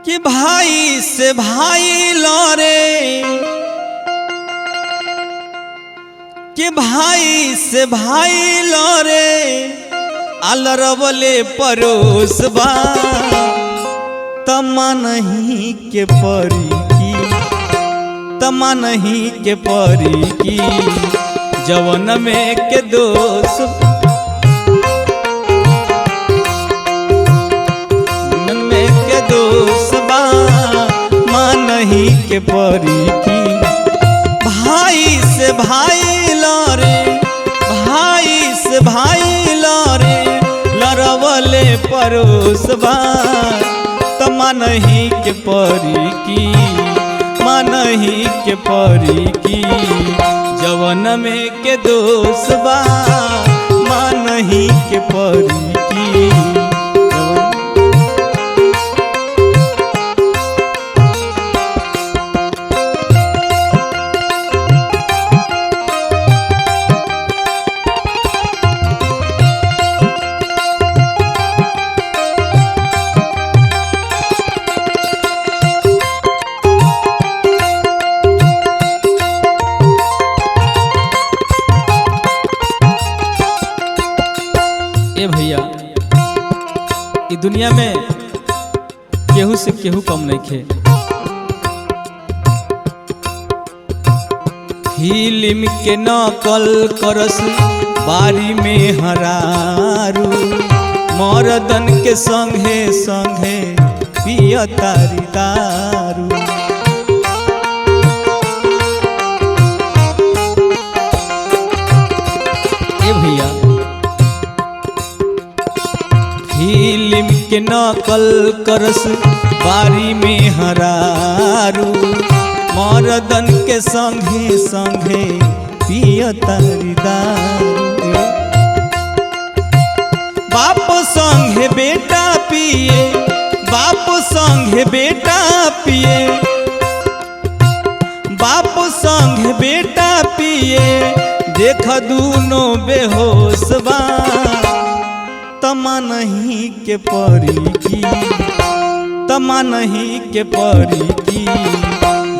कि भाई से भाई लड़े, कि भाई से भाई लड़े, अलरवले परोसबा तमा नहीं के परी की, तमा नहीं के परी की, जवन में के दोष नहीं के परी की। भाई से भाई लड़े, भाई से भाई लड़े, लड़वले परोसबा तमा नहीं के परी की, माँ नहीं के परी की, जवन में के दोषबा माँ नहीं के परी की। ए भैया ये दुनिया में केहू से केहू कम नहीं खे। फिल्म के नकल करस बारी में हरारू, मर्दन के संगे संगे पियतारी दारू। ए भैया फिल्म के नकल करस बारी में हरारू, मर्दन के संगे संगे पियतारी दारू। बाप संगे बेटा पिए, बाप संगे बेटा पिए, बाप संगे बेटा पिए, देख दूनो बेहोशबा तमा नहीं के परी की, तमा नहीं के परी की,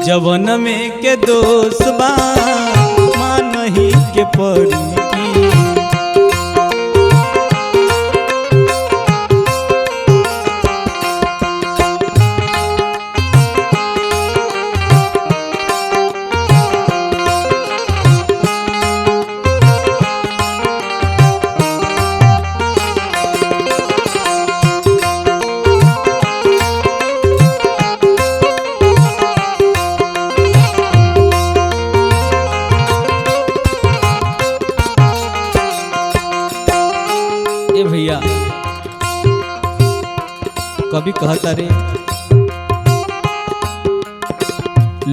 जवन में के दोषबा माँ नहीं के परी की। भैया कभी कहता रे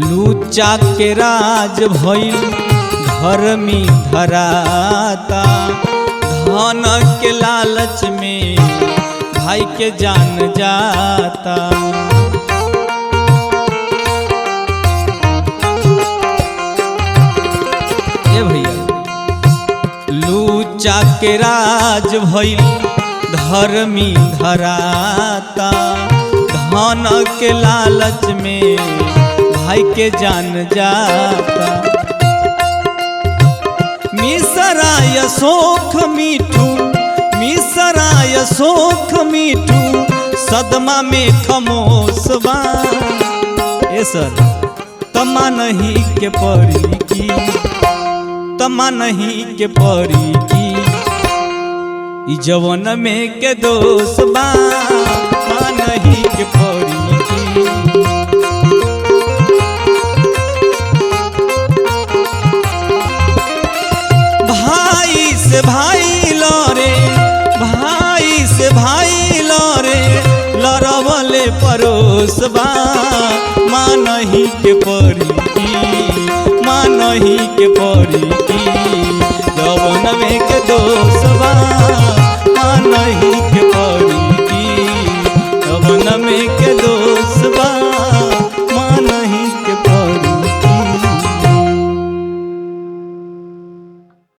लूचा के राज भइल धर्मी धराता, धन के लालच में भाई के जान जाता। ए भैया लूचा के राज भइल धर्मी धराता, धन के लालच में भाई के जान जाता। मिसराय सोख मीठू, मिसराय सोख मीठू, सदमा में खमोशबा ए सर तमा नहीं के परी की, तमा नहीं के परी की, जवन में के दोषबा माँ नहीं के परी की। भाई से भाई लड़े, भाई से भाई लड़े, लड़वले परोसबा माँ नहीं के परी।